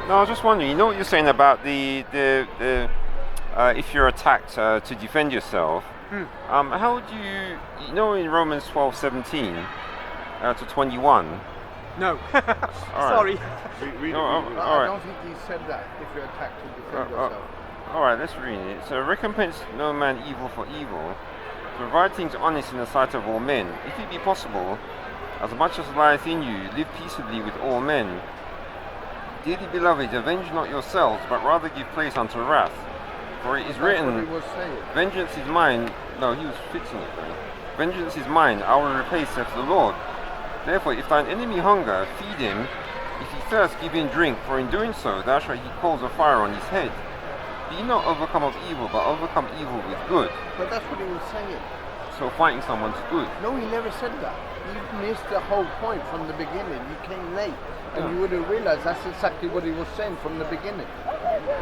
No, I was just wondering. You know what you're saying about the if you're attacked to defend yourself. How would you know in Romans 12:17 to 21? No. Sorry. Sorry. I don't think he said that if you're attacked to defend yourself. Alright, let's read it. So, recompense no man evil for evil, provide things honest in the sight of all men. If it be possible, as much as lieth in you, live peaceably with all men. Dearly beloved, avenge not yourselves, but rather give place unto wrath. For it is written, That's what he was saying. Vengeance is mine. No, he was fixing it though. Vengeance is mine, I will repay, saith the Lord. Therefore, if thine enemy hunger, feed him. If he thirst, give him drink. For in doing so, thou shalt heap coals of fire on his head. Be not overcome of evil, but overcome evil with good. But that's what he was saying. So fighting someone's good. No, he never said that. You missed the whole point from the beginning. You came late, and you would have realized that's exactly what he was saying from the beginning.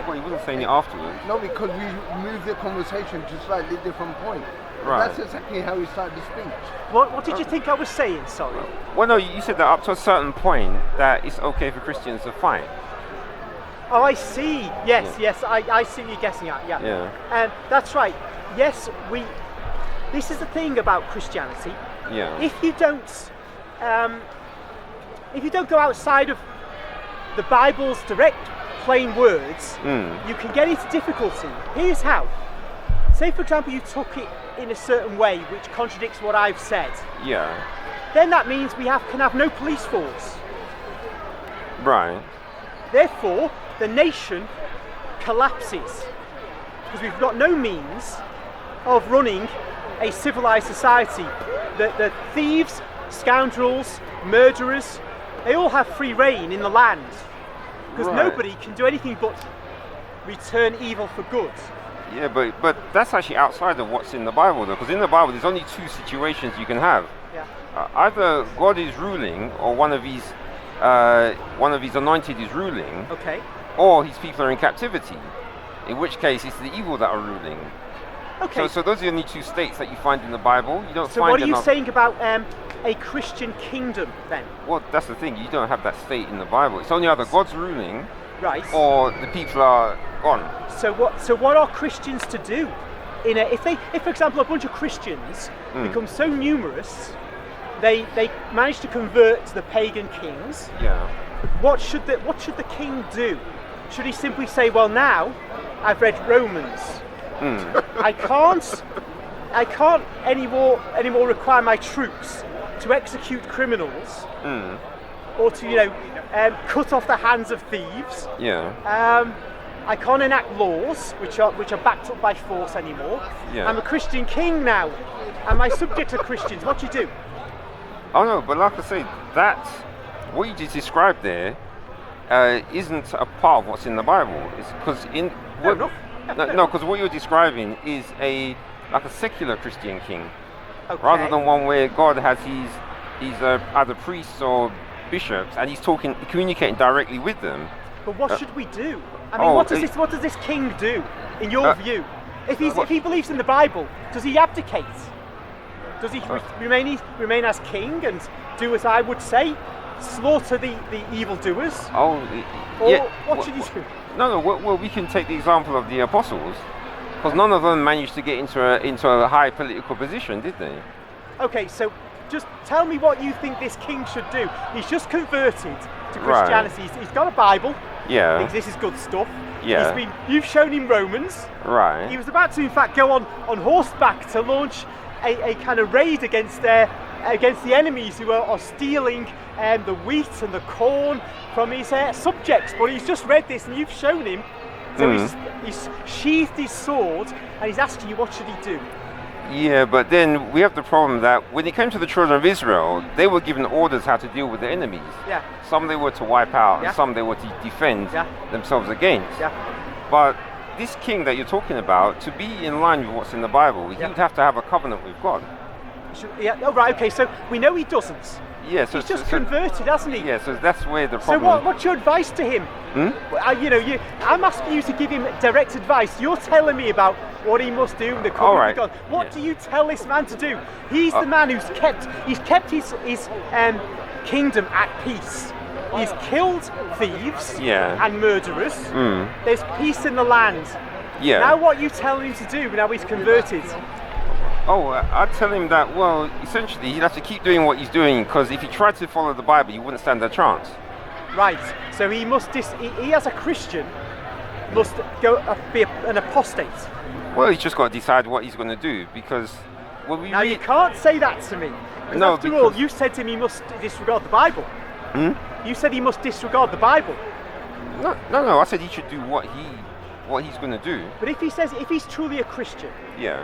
Well, he wasn't saying it afterwards. No, because we moved the conversation to a slightly different point. Right. That's exactly how he started the speech. What did you think I was saying? Sorry. Well, no, you said that up to a certain point that it's okay for Christians to fight. Oh, I see. Yes, I see what you're guessing at. Yeah. That's right. Yes, this is the thing about Christianity. Yeah. If you don't go outside of the Bible's direct, plain words, you can get into difficulty. Here's how. Say, for example, you took it in a certain way which contradicts what I've said. Yeah. Then that means we can have no police force. Right. Therefore, the nation collapses because we've got no means of running a civilized society. The thieves, scoundrels, murderers, they all have free reign in the land because nobody can do anything but return evil for good. Yeah, but that's actually outside of what's in the Bible, though, because in the Bible there's only two situations you can have. Yeah. Either God is ruling, or one of his anointed is ruling. Okay. Or his people are in captivity. In which case, it's the evil that are ruling. Okay. So those are the only two states that you find in the Bible. You don't So find. what are you saying about a Christian kingdom then? Well, that's the thing. You don't have that state in the Bible. It's only either God's ruling, right, or the people are gone. So what are Christians to do? If for example a bunch of Christians become so numerous, they manage to convert to the pagan kings. Yeah. What should the king do? Should he simply say, well, now I've read Romans. I can't anymore require my troops to execute criminals or to cut off the hands of thieves. Yeah. I can't enact laws which are backed up by force anymore. Yeah. I'm a Christian king now, and my subjects are Christians. What do you do? Oh no, but like I say, that what you just described there isn't a part of what's in the Bible. It's because because what you're describing is a secular Christian king, rather than one where God has his either priests or bishops, and he's communicating directly with them. But what should we do? I mean, what does this king do, in your view? If he believes in the Bible, does he abdicate? Does he remain as king and do as I would say, slaughter the evildoers? What should he do? No. Well, we can take the example of the apostles, because none of them managed to get into a high political position, did they? Okay, so just tell me what you think this king should do. He's just converted to Christianity. Right. He's got a Bible. Yeah. Thinks this is good stuff. Yeah. You've shown him Romans. Right. He was about to, in fact, go on horseback to launch a kind of raid against the enemies who are stealing the wheat and the corn from his subjects. But he's just read this and you've shown him. So he's sheathed his sword and he's asking you, what should he do? Yeah, but then we have the problem that when it came to the children of Israel, they were given orders how to deal with their enemies. Yeah. Some they were to wipe out, and some they were to defend themselves against. Yeah. But this king that you're talking about, to be in line with what's in the Bible, he would have to have a covenant with God. Oh, right, okay, so we know he doesn't. Yeah, so he's just converted, hasn't he? Yeah, so that's where the problem. So what's your advice to him? I'm asking you to give him direct advice. You're telling me about what he must do in the covenant with God. What do you tell this man to do? He's the man who's kept his kingdom at peace. He's killed thieves Yeah. and murderers. Mm. There's peace in the land. Yeah. Now what are you telling him to do now he's converted? Oh, I'd tell him that, well, essentially he'd have to keep doing what he's doing, because if he tried to follow the Bible, he wouldn't stand a chance. Right, so he must, he as a Christian, must go be an apostate. Well, he's just got to decide what he's going to do, because... Well, we Now you can't say that to me. No, After all, because- you said to him he must disregard the Bible. Hmm? You said he must disregard the Bible. No, I said he should do what he's going to do. But if he's truly a Christian, Yeah.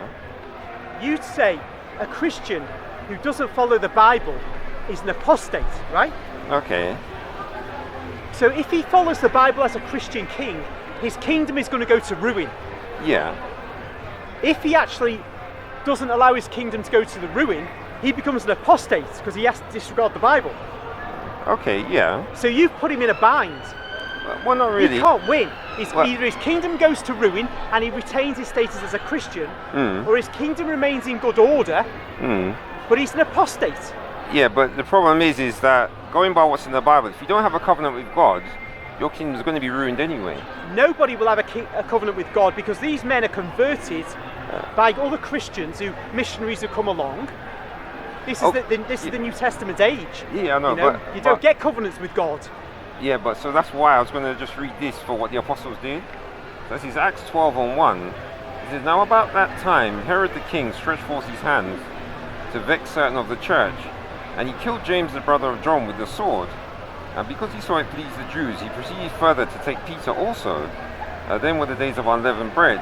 you'd say a Christian who doesn't follow the Bible is an apostate, right? Okay. So if he follows the Bible as a Christian king, his kingdom is going to go to ruin. Yeah. If he actually doesn't allow his kingdom to go to the ruin, he becomes an apostate because he has to disregard the Bible. Okay, yeah. So you've put him in a bind. Well, not really. He can't win. Well- Either his kingdom goes to ruin and he retains his status as a Christian, or his kingdom remains in good order, but he's an apostate. Yeah, but the problem is that going by what's in the Bible, if you don't have a covenant with God, your kingdom's going to be ruined anyway. Nobody will have a covenant with God because these men are converted by other Christians missionaries who come along. This is the New Testament age. Yeah, I know, You know? but You don't get covenants with God. Yeah, but so that's why I was going to just read this for what the apostles did. So this is Acts 12:1. It says, "Now about that time, Herod the king stretched forth his hands to vex certain of the church, and he killed James the brother of John with the sword. And because he saw it please the Jews, he proceeded further to take Peter also. Then were the days of unleavened bread.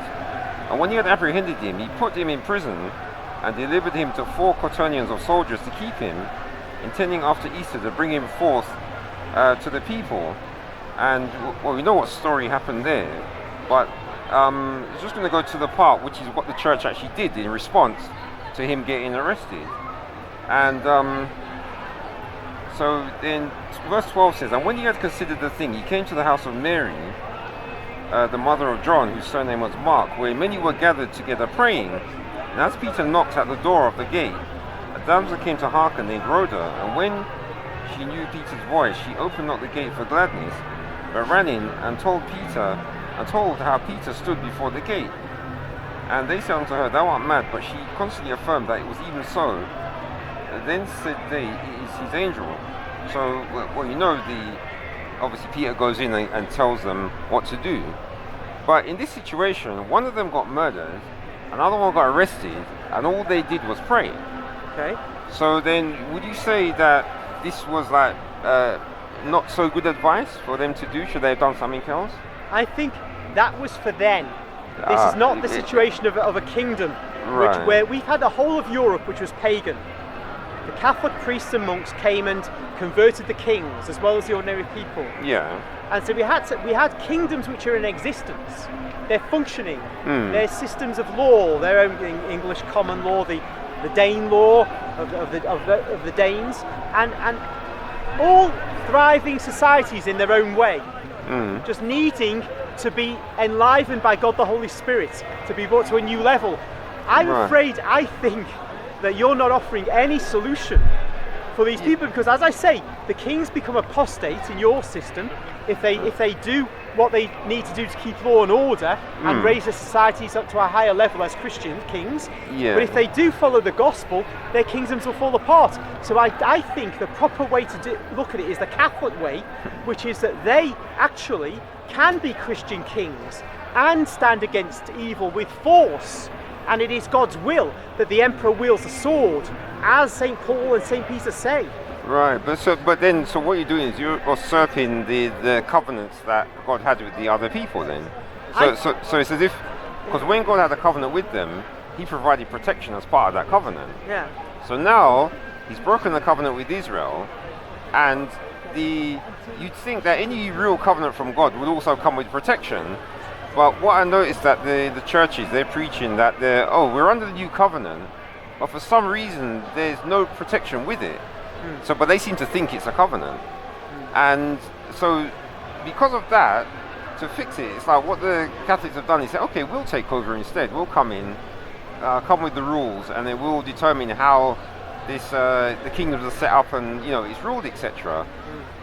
And when he had apprehended him, he put him in prison, and delivered him to 4 quaternions of soldiers to keep him, intending after Easter to bring him forth to the people." And well, we know what story happened there, but it's just going to go to the part which is what the church actually did in response to him getting arrested. And so then verse 12 says, "And when he had considered the thing, he came to the house of Mary, the mother of John, whose surname was Mark, where many were gathered together praying. And as Peter knocked at the door of the gate, a damsel came to hearken named Rhoda, and when she knew Peter's voice, she opened not the gate for gladness, but ran in and told how Peter stood before the gate. And they said unto her, Thou art mad, but she constantly affirmed that it was even so. Then said they, It is his angel. So, well, you know, obviously Peter goes in and tells them what to do. But in this situation, one of them got murdered, another one got arrested, and all they did was pray. Okay. So then, would you say that this was like not so good advice for them to do? Should they have done something else? I think that was for then. This is not the situation of a kingdom, Right. where we've had the whole of Europe, which was pagan. The Catholic priests and monks came and converted the kings as well as the ordinary people. Yeah. And so we had kingdoms which are in existence. They're functioning. They're systems of law, their own English common law, the Dane law of the Danes, and all thriving societies in their own way, just needing to be enlivened by God the Holy Spirit to be brought to a new level. I'm afraid, I think that you're not offering any solution for these people, because as I say, the kings become apostate in your system if they do what they need to do to keep law and order and raise their societies up to a higher level as Christian kings. Yeah. But if they do follow the gospel, their kingdoms will fall apart. So I think the proper way to look at it is the Catholic way, which is that they actually can be Christian kings and stand against evil with force. And it is God's will that the emperor wields a sword, as St. Paul and St. Peter say. Right, but then what you're doing is you're usurping the covenants that God had with the other people. Then, so it's as if, because when God had a covenant with them, He provided protection as part of that covenant. Yeah. So now He's broken the covenant with Israel, and you'd think that any real covenant from God would also come with protection. But what I noticed that the churches, they're preaching that we're under the new covenant, but for some reason there's no protection with it. So, but they seem to think it's a covenant, and so because of that, to fix it, it's like what the Catholics have done is say, okay, we'll take over instead. We'll come in, come with the rules, and then we'll determine how the kingdoms are set up and it's ruled, etc.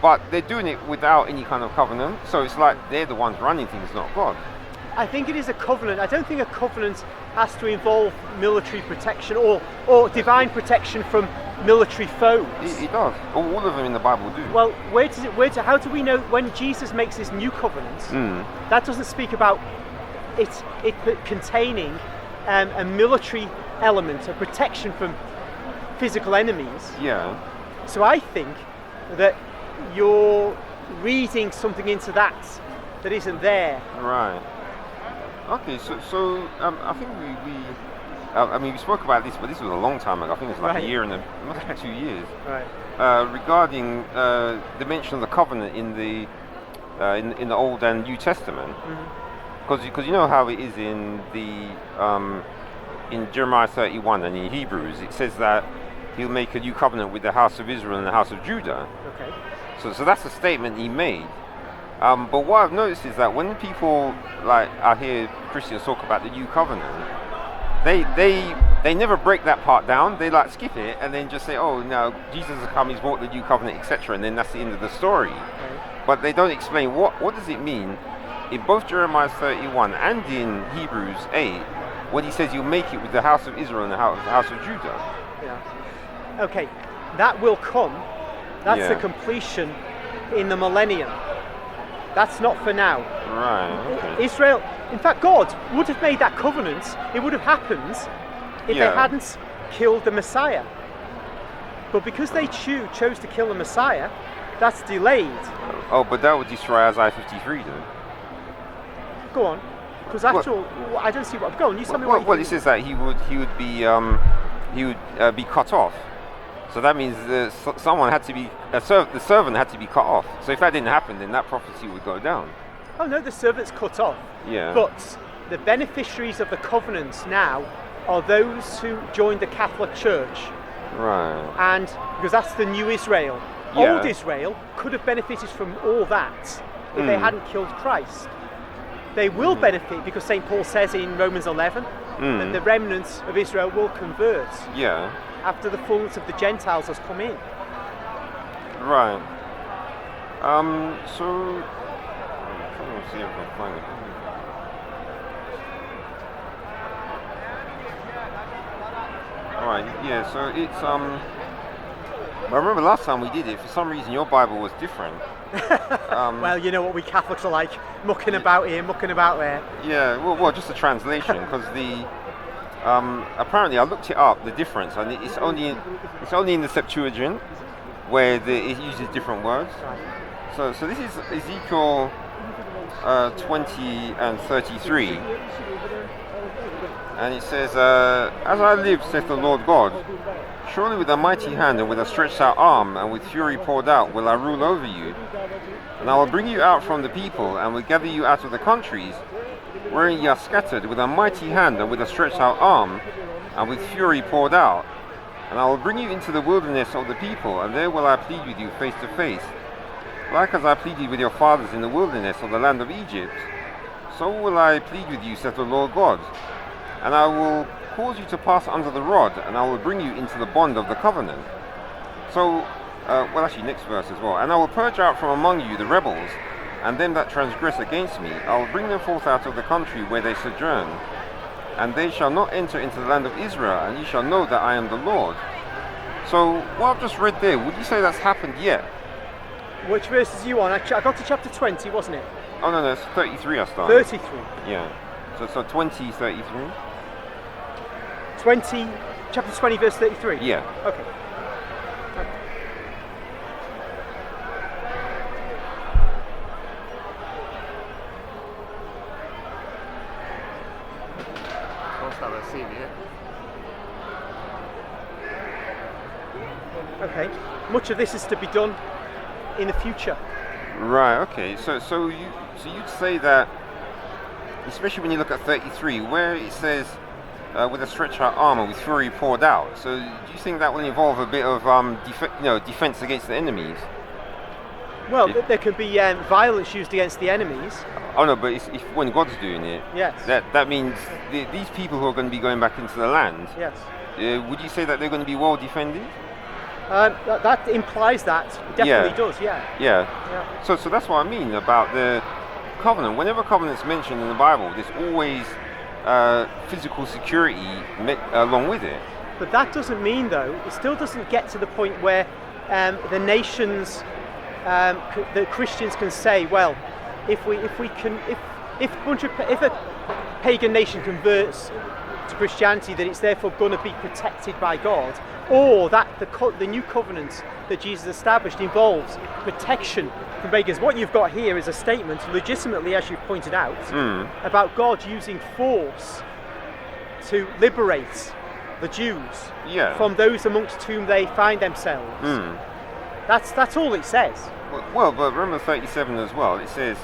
But they're doing it without any kind of covenant, so it's like they're the ones running things, not God. I think it is a covenant. I don't think a covenant has to involve military protection or divine protection from military foes. It does. All of them in the Bible do. Well, how do we know when Jesus makes this new covenant? That doesn't speak about it containing a military element of protection from physical enemies. Yeah. So I think that you're reading something into that isn't there. Right. Okay, so I think we spoke about this, but this was a long time ago. I think it was like a year and it must be 2 years. Right. Regarding the mention of the covenant in the Old and New Testament, because you know how it is in Jeremiah 31 and in Hebrews, it says that he'll make a new covenant with the house of Israel and the house of Judah. Okay. So that's a statement he made. But what I've noticed is that when people I hear Christians talk about the new covenant, they never break that part down. They skip it and then just say, oh no, Jesus has come, he's brought the new covenant, etc. And then that's the end of the story. Okay. But they don't explain what does it mean in both Jeremiah 31 and in Hebrews 8 when he says you'll make it with the house of Israel and the house of Judah. Yeah. Okay, that will come. That's the completion in the millennium. That's not for now. Right, okay. Israel, in fact, God would have made that covenant. It would have happened if they hadn't killed the Messiah. But because they chose to kill the Messiah, that's delayed. Oh, but that would destroy Isaiah 53 then. Go on. Because after all, I don't see what. Go on, you tell me what. Well, it says that he would be cut off. So that means someone had to be the servant had to be cut off. So if that didn't happen, then that prophecy would go down. Oh no, the servant's cut off. Yeah. But the beneficiaries of the covenants now are those who joined the Catholic Church. Right. And because that's the new Israel. Yeah. Old Israel could have benefited from all that if they hadn't killed Christ. They will benefit because St. Paul says in Romans 11 that the remnants of Israel will convert. Yeah. After the fullness of the Gentiles has come in. Right. So I'm trying to see if I can find it. Alright, yeah, so it's I remember last time we did it, for some reason your Bible was different. Well, you know what we Catholics are like, mucking about here, mucking about there. Yeah, well just the translation, because apparently I looked it up, the difference, and it's only in the Septuagint where it uses different words. So this is Ezekiel 20 and 33, and it says, "As I live, saith the Lord God, surely with a mighty hand and with a stretched out arm and with fury poured out will I rule over you, and I will bring you out from the people and will gather you out of the countries wherein ye are scattered, with a mighty hand and with a stretched out arm and with fury poured out. And I will bring you into the wilderness of the people, and there will I plead with you face to face. Like as I pleaded with your fathers in the wilderness of the land of Egypt, so will I plead with you, saith the Lord God. And I will cause you to pass under the rod, and I will bring you into the bond of the covenant." So, actually next verse as well. "And I will purge out from among you the rebels, and them that transgress against me, I will bring them forth out of the country where they sojourn. And they shall not enter into the land of Israel, and ye shall know that I am the Lord." So, what I've just read there, would you say that's happened yet? Which verse is you on? I got to chapter 20, wasn't it? Oh no, it's 33 I started. 33. Yeah. So 20, 33? 20, chapter 20, verse 33? Yeah. Okay. Okay. Much of this is to be done in the future. Right. Okay. So you'd say that, especially when you look at 33, where it says with a stretched out arm and with fury poured out. So do you think that will involve a bit of defense against the enemies? Well, there can be violence used against the enemies. Oh no, but if when God's doing it, yes, that means these people who are going to be going back into the land, yes, would you say that they're going to be well defended? That implies that. It definitely does, yeah. Yeah. So that's what I mean about the covenant. Whenever covenant's mentioned in the Bible, there's always physical security along with it. But that doesn't mean, though, it still doesn't get to the point where the nations, the Christians can say, well, if a pagan nation converts to Christianity, that it's therefore going to be protected by God, or that the new covenant that Jesus established involves protection from pagans. What you've got here is a statement, legitimately, as you've pointed out, about God using force to liberate the Jews from those amongst whom they find themselves. That's all it says. Well, but remember 37 as well. It says,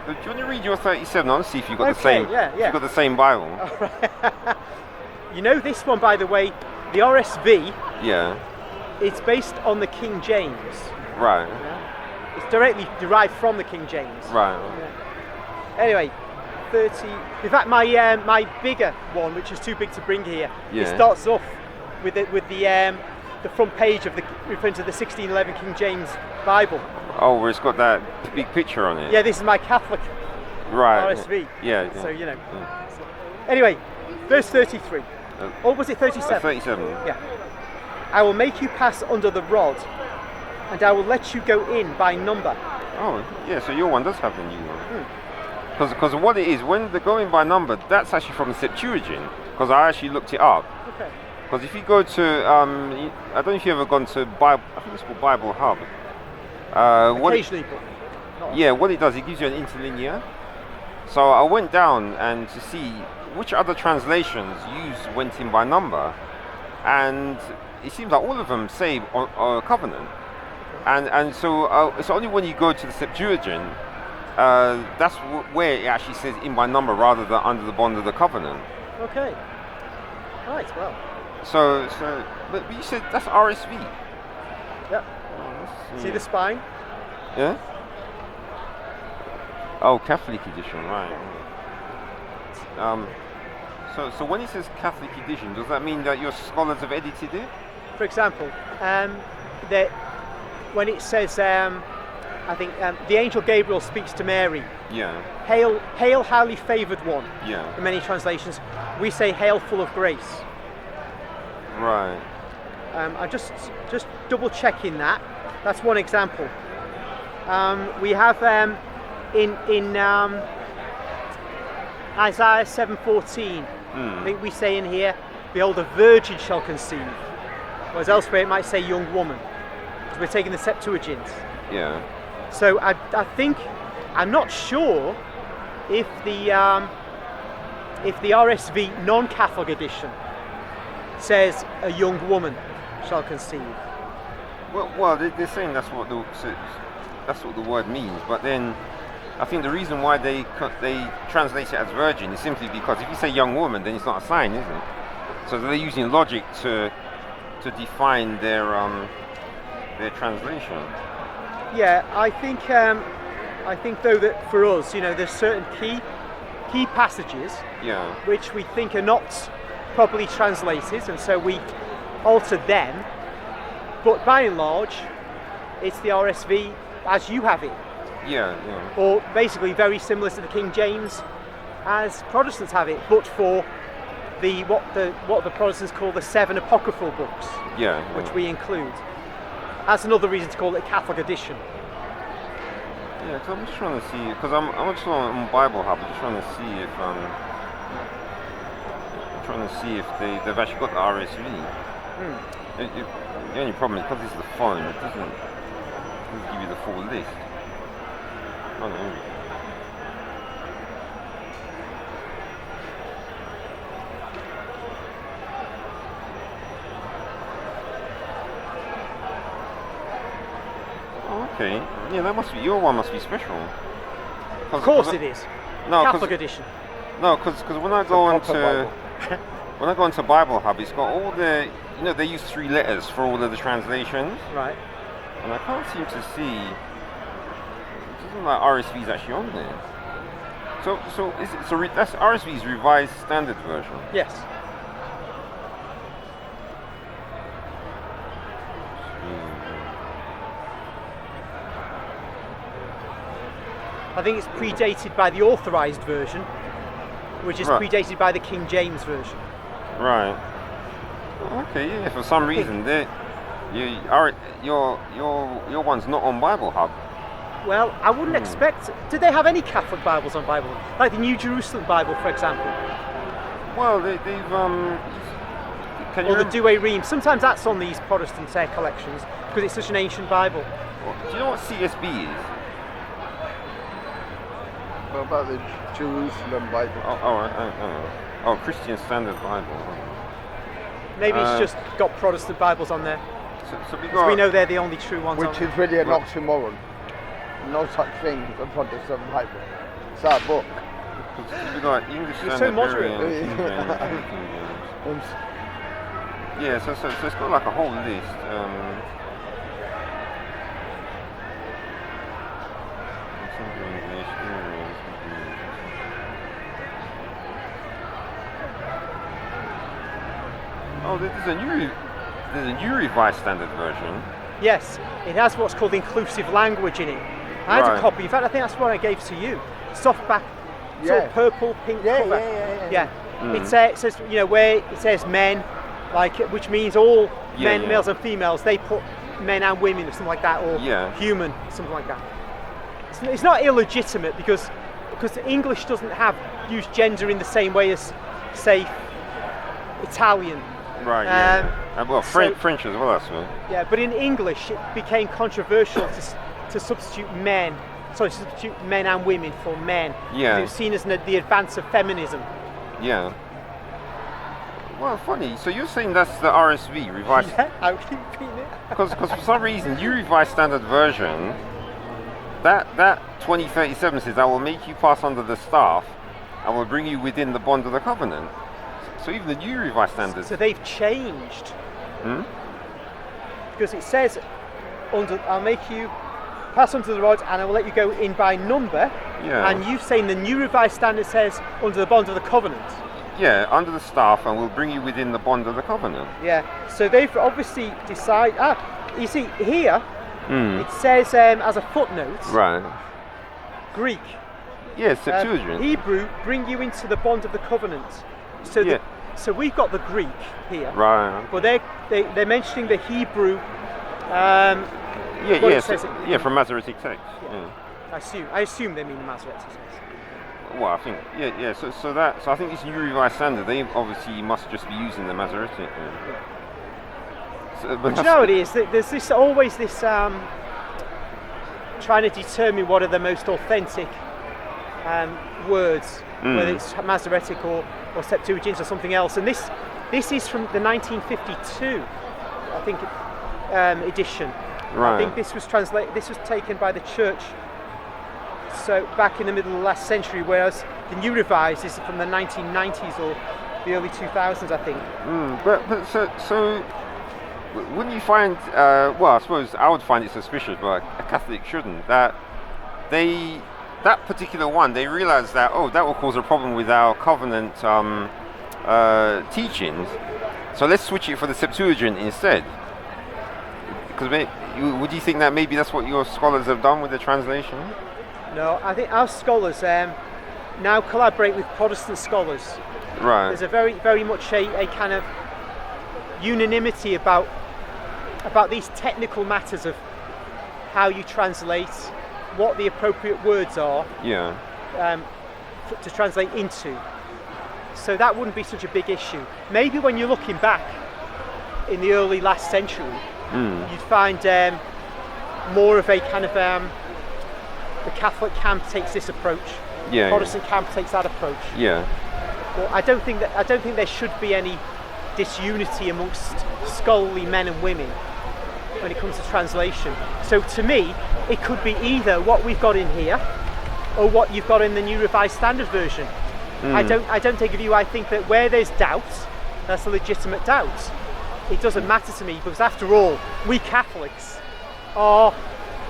do you want to read your 37 on? See if you've got the same. If you've got the same Bible. You know this one, by the way, the RSV. Yeah. It's based on the King James. Right. Yeah? It's directly derived from the King James. Right. Yeah. Anyway, 30. In fact, my bigger one, which is too big to bring here, it starts off with the front page of referring to the 1611 King James Bible. Oh, where it's got that big picture on it. Yeah, this is my Catholic RSV. Yeah. So you know. Anyway, verse 33. Or was it 37? 37. Yeah. I will make you pass under the rod, and I will let you go in by number. Oh, yeah. So your one does have the new one. Because what it is, when they're going by number, that's actually from the Septuagint. Because I actually looked it up. Okay. Because if you go to, I don't know if you've ever gone to Bible, I think it's called Bible Hub. Occasionally. What it does, it gives you an interlinear. So I went down and to see which other translations use went in by number, and it seems like all of them say covenant. And so it's only when you go to the Septuagint, that's where it actually says in by number rather than under the bond of the covenant. Okay. Right. Well. But you said that's RSV. Yep. See the spine? Yeah. Oh, Catholic edition, right? So when it says Catholic edition, does that mean that your scholars have edited it? For example, that when it says, I think the angel Gabriel speaks to Mary. Yeah. Hail, highly favoured one. Yeah. In many translations, we say hail, full of grace. Right. I'm just double checking that. That's one example. We have in Isaiah 7:14. I think we say in here, "Behold, a virgin shall conceive." Whereas elsewhere it might say "young woman," because we're taking the Septuagint. Yeah. So I think I'm not sure if the RSV non-Catholic edition says a young woman shall conceive. Well, they're saying that's what the word means, but then I think the reason why they translate it as virgin is simply because if you say young woman, then it's not a sign, is it? So they're using logic to define their translation. Yeah, I think though that for us, there's certain key passages which we think are not properly translated, and so we alter them. But by and large, it's the RSV as you have it. Yeah. Or basically very similar to the King James as Protestants have it, but for what the Protestants call the 7 apocryphal books, which we include. That's another reason to call it a Catholic edition. Yeah, because I'm just trying to see, because I'm just on Bible Hub, I'm just trying to see if they've actually got the RSV. The only problem is because it's the phone, it doesn't give you the full list. Oh, no. Okay. Yeah, that must be your one. Must be special. Of course it is. No, Catholic edition. No, because when I go onto Bible Hub, it's got all the they use 3 letters for all of the translations. Right. And I can't seem to see. It doesn't like RSV's actually on there. So that's RSV's Revised Standard Version. Yes. I think it's predated by the authorized version, which is Right. predated by the King James version. Right. Okay. Yeah. For some reason, your one's not on Bible Hub. Well, I wouldn't expect. Did they have any Catholic Bibles on Bible? Like the New Jerusalem Bible, for example, Well, they've Can you or the remember, Douay Rheims. Sometimes that's on these Protestant collections because it's such an ancient Bible. do you know what CSB is? What about the Jerusalem Bible? Oh, Christian Standard Bible. Maybe it's Uh, just got Protestant Bibles on there. So we 'Cause got. we know they're the only true ones. Which on is really an Well- oxymoron. No such thing as a Protestant Bible. It's our book. We got English You're so Standard moderate. variant, King James, King James. Yeah, so it's got like a whole list. English, oh, there's a new Revised Standard version. Yes, it has what's called inclusive language in it. I had a Right. copy. In fact, I think that's what I gave to you. Softback, sort Yeah. of purple, pink Yeah, cover. yeah. It says, where it says men, like, which means all Yeah, men, yeah. males and females. They put men and women or something like that, or Yeah. human, something like that. It's not illegitimate because English doesn't use gender in the same way as, say, Italian. Right, yeah. Well, so- French as well, I suppose. Yeah, but in English it became controversial to substitute substitute men and women for men. Yeah. It was seen as the advance of feminism. Yeah. Well, funny. So you're saying that's the RSV, Revised... Yeah, I keep repeating it. Because for some reason, new Revised Standard Version, that 2037 says, I will make you pass under the staff, I will bring you within the bond of the covenant. So even the new Revised Standard... So they've changed. Hmm? Because it says, I'll make you pass under the rod and I will let you go in by number. Yeah. And you've saying the new Revised Standard says under the bond of the covenant. Yeah, under the staff, and we'll bring you within the bond of the covenant. Yeah. So they've obviously decided. You see here, Hmm. it says as a footnote, Right. Greek. Yeah, Septuagint. Hebrew, bring you into the bond of the covenant. So Yeah. so we've got the Greek here, Right. but they're mentioning the Hebrew. Yeah, Well, yeah, it says yeah, from Masoretic text. Yeah. I assume they mean the Masoretic text. Well, I think, yeah. So I think this new Revised Standard, they obviously must just be using the Masoretic. So, but Do you know what it is? There's always this trying to determine what are the most authentic words, whether it's Masoretic or Septuagint or something else. And this is from the 1952, I think, edition. Right. I think this was taken by the church. So back in the middle of the last century, whereas the New Revised is from the 1990s or the early 2000s, I think. But so wouldn't you find? Well, I suppose I would find it suspicious, but a Catholic shouldn't. That particular one, they realised that that will cause a problem with our covenant teachings. So let's switch it for the Septuagint instead. Because would you think that maybe that's what your scholars have done with the translation? No, I think our scholars now collaborate with Protestant scholars. Right. There's a very, very much a kind of unanimity about these technical matters of how you translate, what the appropriate words are Yeah. to translate into. So that wouldn't be such a big issue. Maybe when you're looking back in the early last century, you'd find more of a kind of the Catholic camp takes this approach. Yeah. Protestant camp takes that approach. Yeah. But I don't think there should be any disunity amongst scholarly men and women when it comes to translation. So to me, it could be either what we've got in here or what you've got in the New Revised Standard Version. I don't take a view. I think that where there's doubt, that's a legitimate doubt. It doesn't matter to me because after all, we Catholics are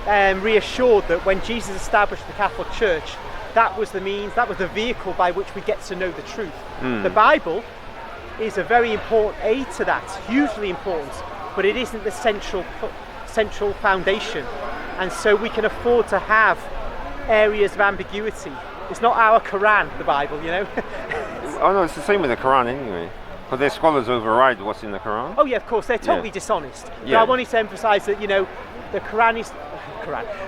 reassured that when Jesus established the Catholic Church, that was the means, that was the vehicle by which we get to know the truth. The Bible is a very important aid to that, hugely important, but it isn't the central foundation. And so we can afford to have areas of ambiguity. It's not our Quran, the Bible, you know. Oh no, it's the same with the Quran anyway. Because their scholars override what's in the Quran. Oh yeah, of course, they're totally Yeah. dishonest. But Yeah. I wanted to emphasise that, you know, the Quran is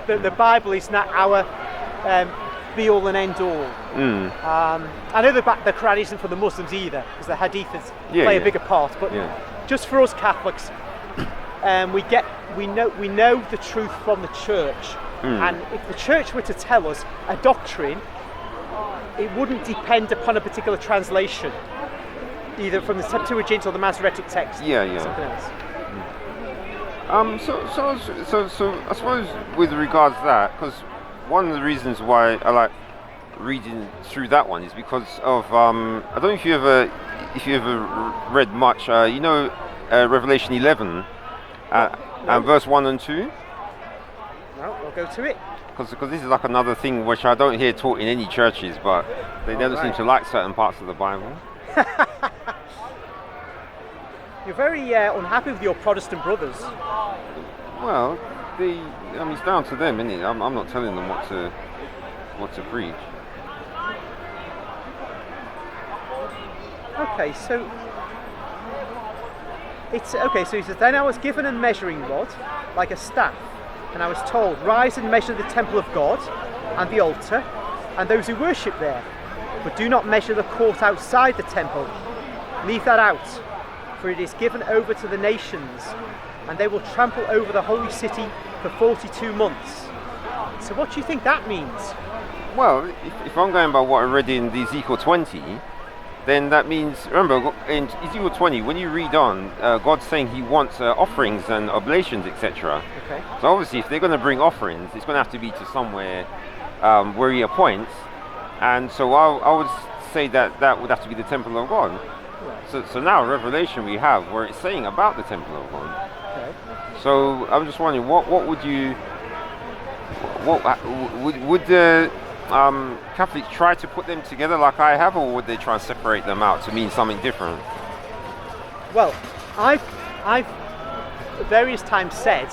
the Bible is not our be all and end all. I know the Quran isn't for the Muslims either, because the Hadiths play a bigger part. But Yeah. just for us Catholics, we know the truth from the Church, and if the Church were to tell us a doctrine, it wouldn't depend upon a particular translation, either from the Septuagint or the Masoretic text. Yeah, yeah. Something else. So I suppose with regards to that, because one of the reasons why I like reading through that one is because of I don't know if you ever read much. You know, Revelation 11 and verse 1 and 2. No, we'll go to it. Because this is like another thing which I don't hear taught in any churches, but they never seem to like certain parts of the Bible. You're very unhappy with your Protestant brothers. Well, it's down to them, isn't it? I'm not telling them what to preach. Okay, so it's okay. So he says, "Then I was given a measuring rod, like a staff, and I was told, rise and measure the temple of God, and the altar, and those who worship there. But do not measure the court outside the temple. Leave that out, for it is given over to the nations, and they will trample over the holy city for 42 months." So what do you think that means? Well, if I'm going by what I read in the Ezekiel 20, then that means, remember, in Ezekiel 20, when you read on, God's saying he wants offerings and oblations, etc. Okay. So obviously, if they're going to bring offerings, it's going to have to be to somewhere where he appoints. And so I would say that would have to be the temple of God. So now Revelation we have where it's saying about the temple of God. Okay. So I'm just wondering, what would you, would the Catholics try to put them together like I have, or would they try and separate them out to mean something different? Well, I've at various times said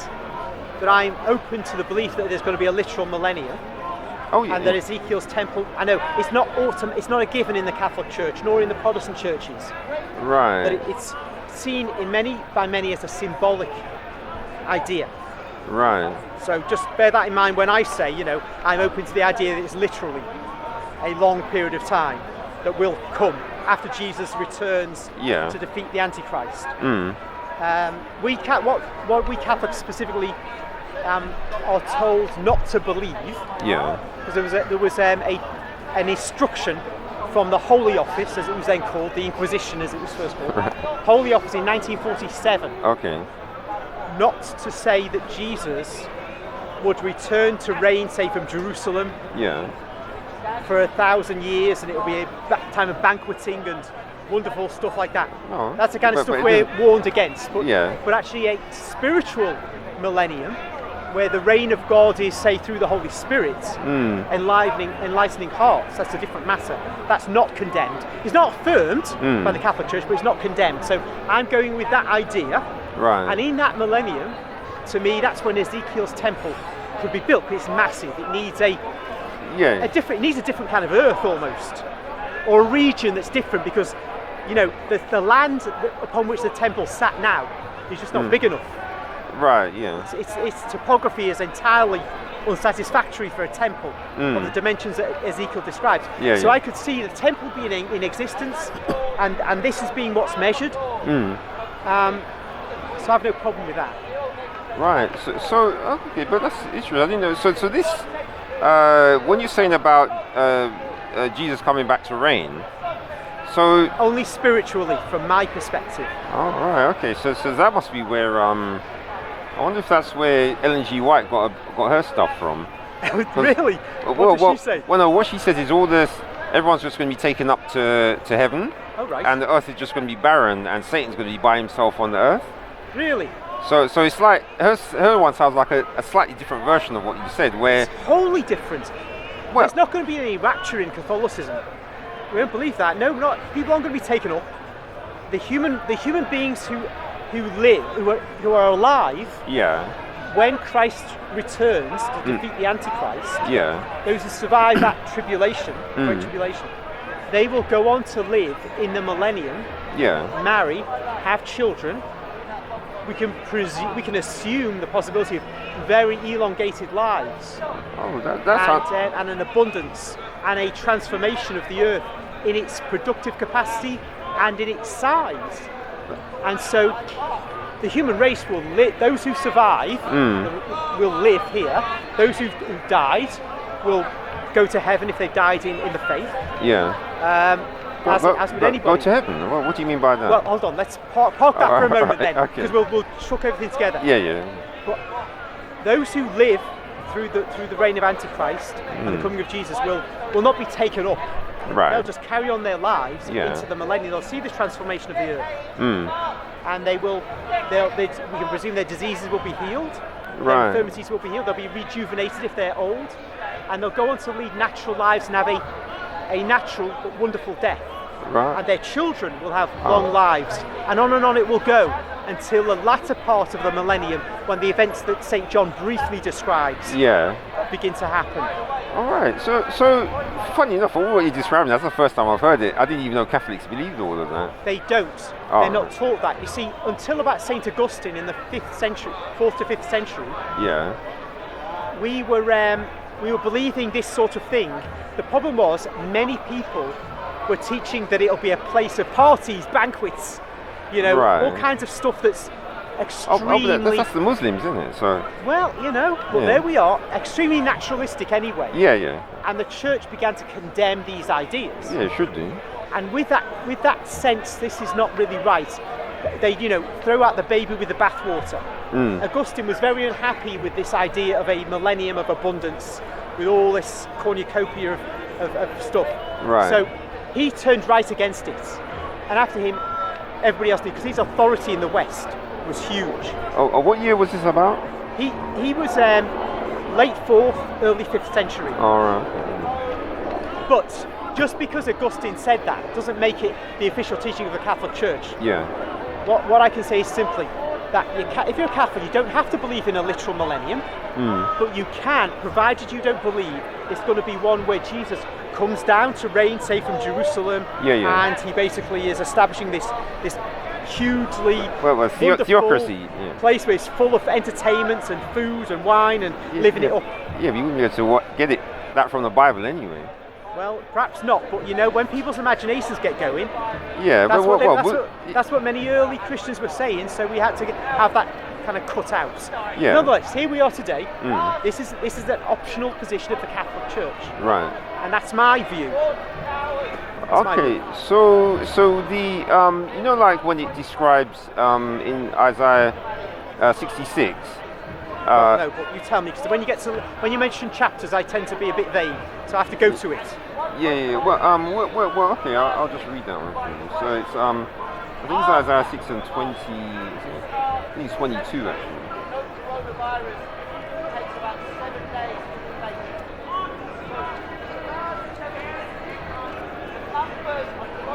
that I'm open to the belief that there's going to be a literal millennium. Oh yeah. And that Ezekiel's temple, I know it's not a given in the Catholic Church nor in the Protestant churches. Right. But it's seen by many as a symbolic idea. Right. So just bear that in mind when I say, I'm open to the idea that it's literally a long period of time that will come after Jesus returns to defeat the Antichrist. What we Catholics specifically are told not to believe. Yeah. Because there was an instruction from the Holy Office, as it was then called, the Inquisition as it was first called, Holy Office in 1947. Okay. Not to say that Jesus would return to reign, say, from Jerusalem. Yeah. For 1,000 years, and it will be a time of banqueting and wonderful stuff like that. Oh, that's the kind of stuff we're warned against. But, yeah. But actually a spiritual millennium, where the reign of God is, say, through the Holy Spirit, enlightening hearts, that's a different matter. That's not condemned. It's not affirmed by the Catholic Church, but it's not condemned. So I'm going with that idea. Right. And in that millennium, to me, that's when Ezekiel's temple could be built. It's massive. It needs a different kind of earth almost, or a region that's different, because the land upon which the temple sat now is just not big enough. Right. Yeah. Its topography is entirely unsatisfactory for a temple of the dimensions that Ezekiel describes. So I could see the temple being in existence, and this as being what's measured. So I have no problem with that. Right. So okay, but that's interesting. I didn't know. So this, when you're saying about Jesus coming back to reign, so only spiritually, from my perspective. Oh right. Okay. So that must be where I wonder if that's where Ellen G. White got her stuff from. Really? What did she say? Well, no. What she says is everyone's just going to be taken up to heaven. Oh right. And the earth is just going to be barren, and Satan's going to be by himself on the earth. Really? So it's like her one sounds like a slightly different version of what you said, where it's wholly different. Well, there's not going to be any rapture in Catholicism. We don't believe that. No, people aren't going to be taken up. The human beings who live, who are alive, when Christ returns to defeat the Antichrist, Yeah. those who survive that tribulation, great tribulation, they will go on to live in the millennium, Yeah. marry, have children. We can assume the possibility of very elongated lives Oh, that's and an abundance and a transformation of the earth in its productive capacity and in its size. And so the human race will live, those who survive will live here. Those who died will go to heaven if they died in the faith. Yeah. As with anybody. Go to heaven? What do you mean by that? Well, hold on, let's park that for a moment then, okay. because we'll chuck everything together. Yeah. But those who live through the reign of Antichrist and the coming of Jesus will not be taken up. Right. They'll just carry on their lives Yeah. into the millennium. They'll see the transformation of the earth, and we can presume their diseases will be healed, Right. their infirmities will be healed. They'll be rejuvenated if they're old, and they'll go on to lead natural lives and have a natural but wonderful death. Right. And their children will have long lives, and on it will go until the latter part of the millennium, when the events that St. John briefly describes Yeah. begin to happen. All right. So funny enough, all what you're describing, that's the first time I've heard it. I didn't even know Catholics believed all of that. They don't. Oh. They're not taught that. You see, until about St. Augustine in the 5th century, 4th to 5th century, Yeah. we were believing this sort of thing. The problem was many people were teaching that it'll be a place of parties, banquets, Right. all kinds of stuff that's But extremely that's the Muslims, isn't it? So. well, but Yeah. there we are, extremely naturalistic anyway. Yeah. And the church began to condemn these ideas. Yeah, it should do. And with that sense, this is not really right. They, throw out the baby with the bathwater. Augustine was very unhappy with this idea of a millennium of abundance, with all this cornucopia of stuff. Right. So he turned right against it, and after him, everybody else did, because his authority in the West was huge. Oh, what year was this about? He was late 4th, early 5th century. All right. But just because Augustine said that doesn't make it the official teaching of the Catholic Church. Yeah. What I can say is simply that if you're a Catholic, you don't have to believe in a literal millennium, but you can, provided you don't believe it's going to be one where Jesus comes down to reign, say from Jerusalem, and he basically is establishing this hugely wonderful theocracy. Yeah. place where it's full of entertainments and food and wine and living it up. Yeah, but you wouldn't be able to get that from the Bible anyway. Well, perhaps not, but when people's imaginations get going, Yeah, that's what many early Christians were saying, so we had to have that kind of cut out. Yeah. Nonetheless, here we are today. This is an optional position of the Catholic Church. Right. And that's my view. Okay, so the like when it describes in Isaiah 66. No, but you tell me, because when you mention chapters, I tend to be a bit vague, so I have to go to it. Yeah. Well, okay, I'll just read that one for you. So it's I think it's Isaiah 6 and 20. I think it's 22 actually.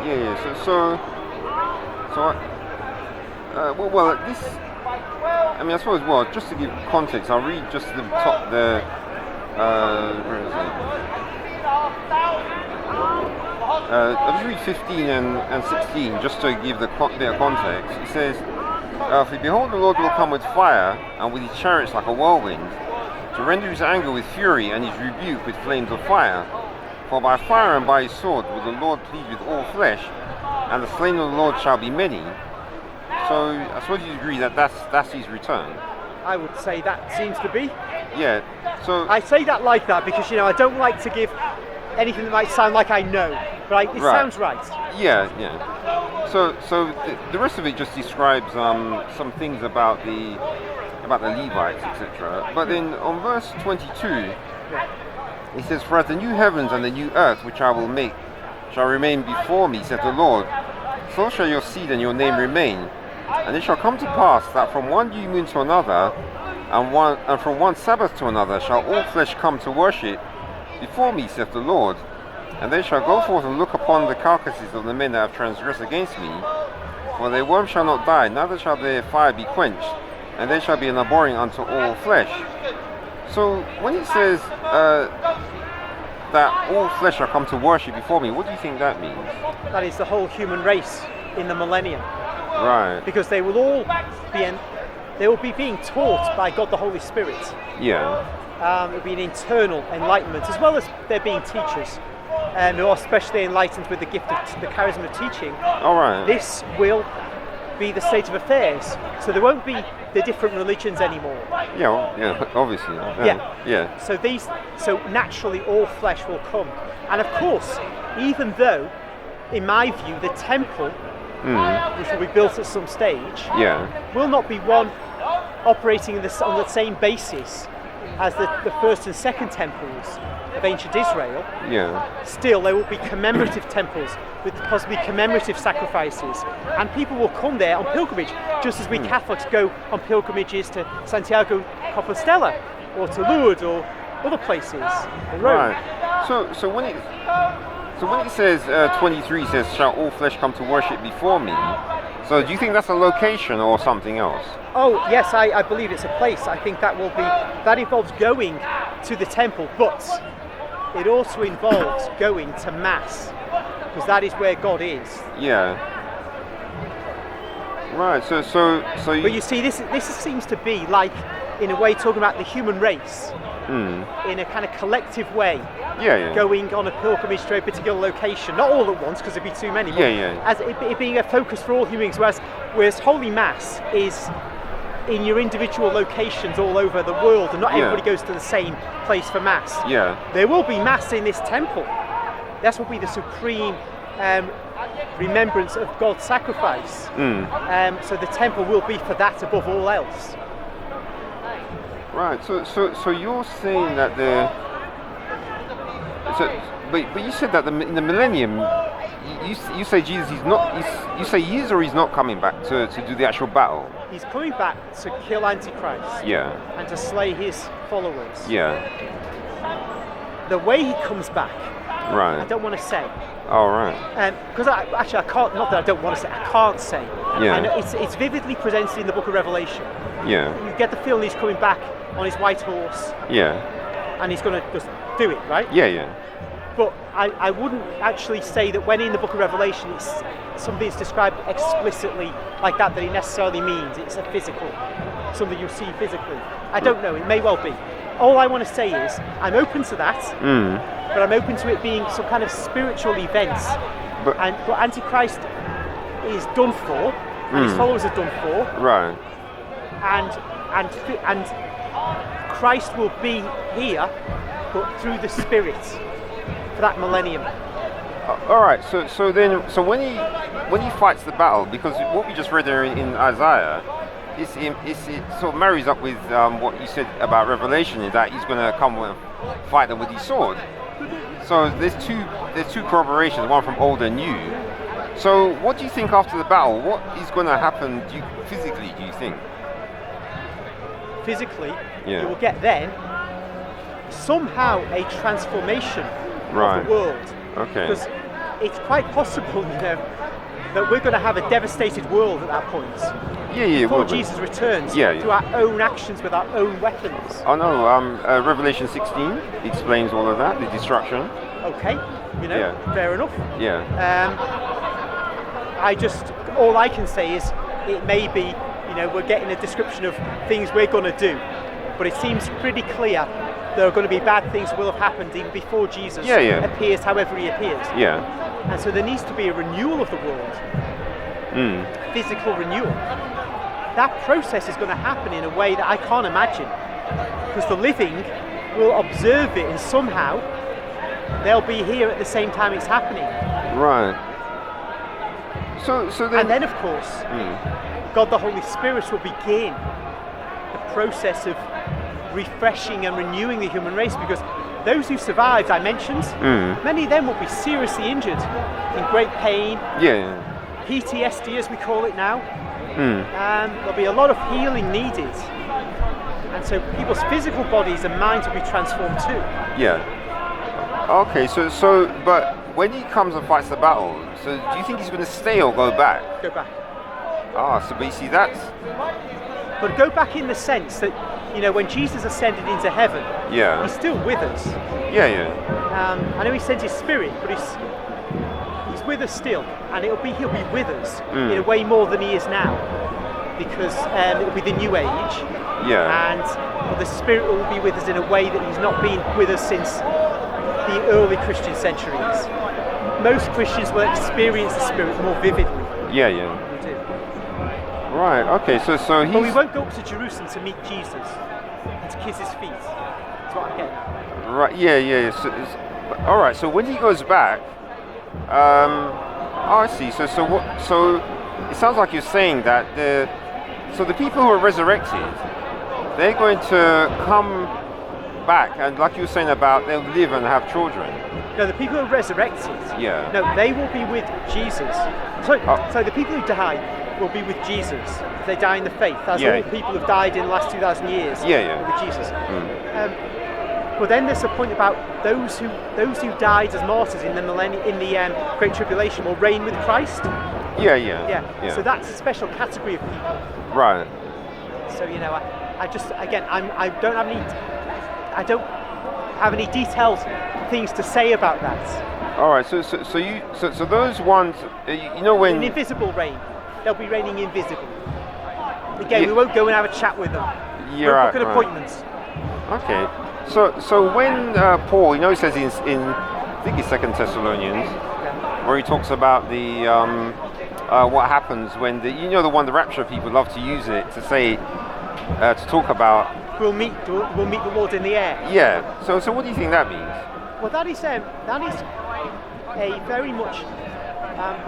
Yeah. So this. I mean, I suppose. Well, just to give context, I'll read just the top. Where is it? I'll just read 15 and 16 just to give the bit of context. It says, "For behold, the Lord will come with fire, and with his chariots like a whirlwind, to render his anger with fury, and his rebuke with flames of fire. For by fire and by his sword will the Lord plead with all flesh, and the slain of the Lord shall be many." So I suppose you agree that that's his return. I would say that seems to be. Yeah. So I say that like that because I don't like to give anything that might sound like I know, but it sounds right. Yeah. So the rest of it just describes some things about the Levites, etc. But then on verse 22, it says, "For as the new heavens and the new earth which I will make shall remain before me, saith the Lord, so shall your seed and your name remain. And it shall come to pass that from one new moon to another, and from one Sabbath to another, shall all flesh come to worship before me, saith the Lord. And they shall go forth and look upon the carcasses of the men that have transgressed against me. For their worm shall not die, neither shall their fire be quenched. and they shall be an abhorring unto all flesh. So when it says that all flesh shall come to worship before me, what do you think that means? That is the whole human race in the millennium. Right. Because they will all be being taught by God the Holy Spirit. Yeah. It will be an internal enlightenment, as well as there being teachers who are especially enlightened with the gift of the charism of teaching. All right. This will be the state of affairs. So there won't be the different religions anymore. Yeah, well, yeah, obviously. Yeah. So naturally all flesh will come. And of course, even though, in my view, the temple, which will be built at some stage, will not be one operating on the same basis as the first and second temples of ancient Israel. Still, there will be commemorative temples with possibly commemorative sacrifices, and people will come there on pilgrimage, just as we Catholics go on pilgrimages to Santiago Compostela or to Lourdes or other places in Rome. Right. So when it says 23 says, "Shall all flesh come to worship before me?" So do you think that's a location or something else? Oh yes, I believe it's a place. I think that involves going to the temple, but it also involves going to Mass, because that is where God is. Yeah. Right. But you see, this seems to be like, in a way, talking about the human race in a kind of collective way. Going on a pilgrimage to a particular location, not all at once because there'd be too many. But as it being a focus for all humans, whereas Holy Mass is in your individual locations all over the world, and not everybody goes to the same place for Mass. There will be Mass in this temple. That will be the supreme remembrance of God's sacrifice. So the temple will be for that above all else. Right. So you're saying that but you said that in the millennium, you say Jesus is not. You say he is or he's not coming back to do the actual battle. He's coming back to kill Antichrist. And to slay his followers. The way he comes back, I don't want to say. All right. Because I can't. Not that I don't want to say. I can't say. And it's vividly presented in the Book of Revelation. You get the feeling he's coming back on his white horse. And he's going to just do it, right? But I wouldn't actually say that when in the Book of Revelation it's something that's described explicitly like that he necessarily means it's a physical, something you'll see physically. I don't know, it may well be. All I want to say is I'm open to that, but I'm open to it being some kind of spiritual event. But Antichrist is done for, and his followers are done for. Right. And Christ will be here, but through the Spirit, for that millennium. All right. So when he fights the battle, because what we just read there in Isaiah, it sort of marries up with what you said about Revelation, is that he's going to come and fight them with his sword. So there's two corroborations, one from old and new. So what do you think after the battle? What is going to happen physically? Do you think? Physically, you will get then somehow a transformation of the world. Because it's quite possible, that we're going to have a devastated world at that point. Before Jesus returns to our own actions with our own weapons. Oh no, Revelation 16 explains all of that, the destruction. Okay, fair enough. All I can say is it may be, we're getting a description of things we're going to do, but it seems pretty clear there are going to be bad things that will have happened even before Jesus appears, however he appears. And so there needs to be a renewal of the world, physical renewal. That process is going to happen in a way that I can't imagine, because the living will observe it, and somehow they'll be here at the same time it's happening. Right. So then, and then of course, God the Holy Spirit will begin the process of refreshing and renewing the human race, because those who survived, I mentioned, many of them will be seriously injured, in great pain. PTSD, as we call it now. There'll be a lot of healing needed, and so people's physical bodies and minds will be transformed too. Okay, so but when he comes and fights the battle, so do you think he's going to stay or go back? Go back. So but you see, that's but go back in the sense that, when Jesus ascended into heaven, Yeah. he's still with us. Yeah, yeah. I know he sends his spirit, but he's with us still, and he'll be with us in a way more than he is now, because it'll be the new age. Yeah. And the spirit will be with us in a way that he's not been with us since the early Christian centuries. Most Christians will experience the spirit more vividly. Yeah, yeah. We do. Right. Okay. So he's. But we won't go up to Jerusalem to meet Jesus and to kiss his feet. That's what I'm getting at. Right. Yeah. Yeah. All right. So when he goes back, I see. So what? So it sounds like you're saying that the people who are resurrected, they're going to come back, and like you were saying about they'll live and have children. No, the people who are resurrected. Yeah. No, they will be with Jesus. So the people who die will be with Jesus. If they die in the faith. That's all the people who've died in the last 2,000 years. Yeah. With Jesus. But then there's a point about those who died as martyrs in the Great Tribulation will reign with Christ. Yeah. So that's a special category of people. Right. So I just again I don't have any detailed things to say about that. All right. So those ones, when An invisible reign, they'll be reigning invisible. Again, we won't go and have a chat with them. Yeah, We'll right, book an right. appointment. Okay. So when Paul, he says in I think it's 2 Thessalonians, where he talks about the what happens when the rapture people love to use it to say to talk about. We'll meet the Lord in the air. Yeah. So what do you think that means? Well, that is a very much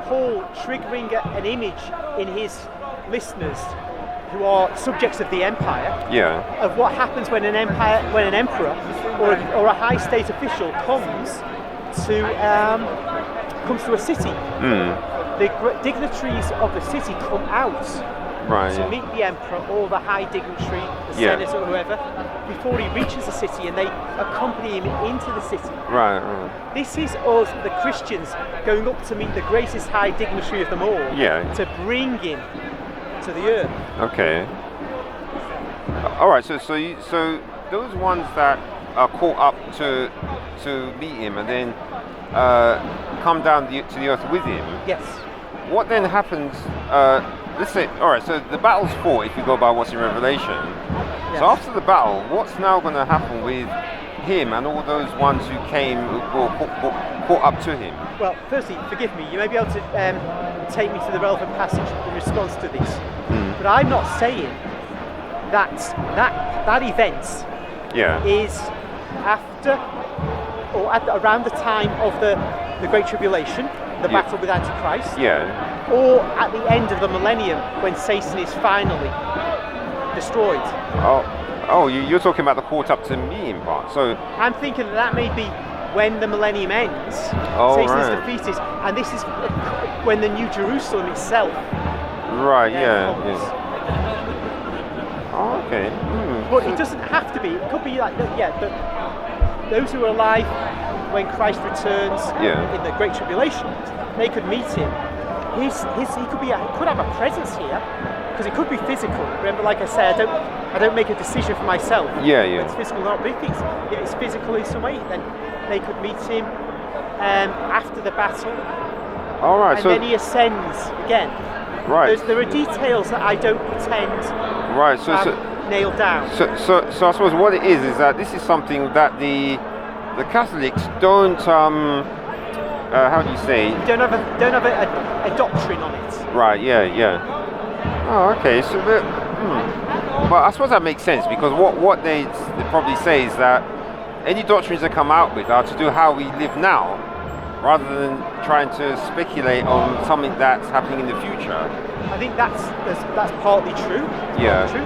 Paul triggering an image in his listeners who are subjects of the empire. Yeah. Of what happens when an emperor or a high state official comes to a city. The dignitaries of the city come out to meet the emperor or the high dignitary, the senate or whoever, before he reaches the city, and they accompany him into the city. Right. This is us, the Christians, going up to meet the greatest high dignitary of them all. Yeah. To bring him to the earth. Okay. All right. So those ones that are caught up to meet him and then come down to the earth with him. Yes. What then happens? Let's say, all right. So the battle's fought. If you go by what's in Revelation. Yes. So after the battle, what's now going to happen with him and all those ones who came who were caught up to him? Well, firstly, forgive me. You may be able to take me to the relevant passage in response to this, but I'm not saying that event is after or around the time of the Great Tribulation, the battle with Antichrist, or at the end of the millennium when Satan is finally destroyed. You're talking about the caught up to meeting part. So I'm thinking that may be when the millennium ends, Satan is defeated, and this is when the New Jerusalem itself. Right. Comes. Oh, okay. But it doesn't have to be. It could be like those who are alive when Christ returns in the Great Tribulation, they could meet him. He could have a presence here, because it could be physical. Remember, like I said, I don't make a decision for myself. Yeah. If it's physical or not. But if it's physical in some way, then they could meet him after the battle. All right. And then he ascends again. Right. There are details that I don't pretend to have nailed down. So I suppose what it is that this is something that the Catholics don't. How do you say? Don't have a doctrine on it. Right. Yeah. Oh, okay. So, but I suppose that makes sense, because what they probably say is that any doctrines that come out with are to do how we live now, rather than trying to speculate on something that's happening in the future. I think that's partly true. Yeah. True.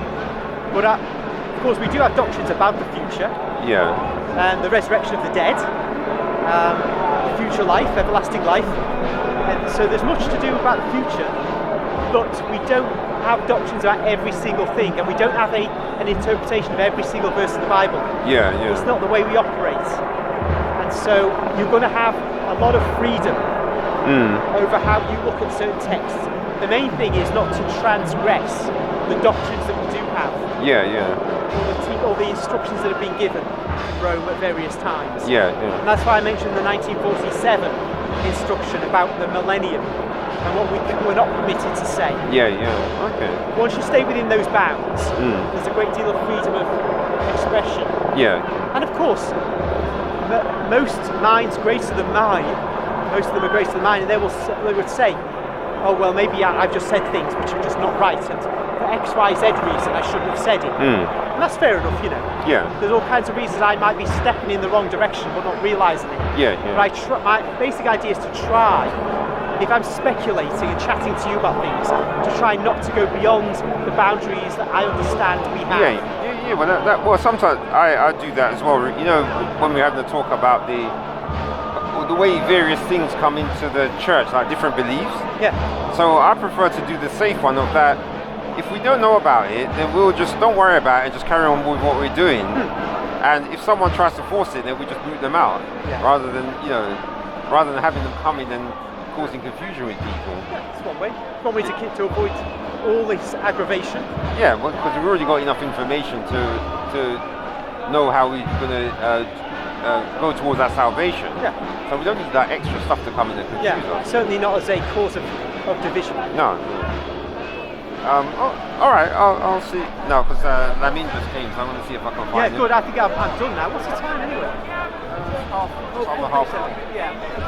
But of course, we do have doctrines about the future. Yeah. And the resurrection of the dead, future life, everlasting life. And so there's much to do about the future, but we don't have doctrines about every single thing, and we don't have an interpretation of every single verse of the Bible. Yeah. It's not the way we operate. And so you're going to have a lot of freedom over how you look at certain texts. the main thing is not to transgress the doctrines that we do have, Yeah, yeah. all the instructions that have been given from Rome at various times. Yeah, And yeah. that's why I mentioned the 1947 instruction about the millennium and what we're not permitted to say. Yeah, yeah. Okay. Once you stay within those bounds, there's a great deal of freedom of expression. Yeah. And of course, most minds greater than mine, most of them are greater than mine, and they would say, oh well, maybe I've just said things which are just not right, and for X, Y, Z reason I shouldn't have said it. And that's fair enough, you know. Yeah. There's all kinds of reasons I might be stepping in the wrong direction but not realising it. Yeah, yeah. But my basic idea is to try, if I'm speculating and chatting to you about things, to try not to go beyond the boundaries that I understand we have. Yeah. Well, sometimes I do that as well. You know, when we're having to talk about the way various things come into the church, like different beliefs. Yeah. So I prefer to do the safe one of that. If we don't know about it, then we'll just don't worry about it and just carry on with what we're doing. And if someone tries to force it, then we just boot them out, rather than having them come in and causing confusion with people. Yeah, that's one way. One way to avoid all this aggravation. Yeah, well, because we've already got enough information to know how we're going to go towards our salvation. Yeah. So we don't need that extra stuff to come in and confuse us. Certainly not as a cause of division. No. All right. I'll see. No, because Lamin just came, so I want to see if I can find him. Yeah, good. I think I'm done now. What's the time anyway? Half. Yeah. Okay.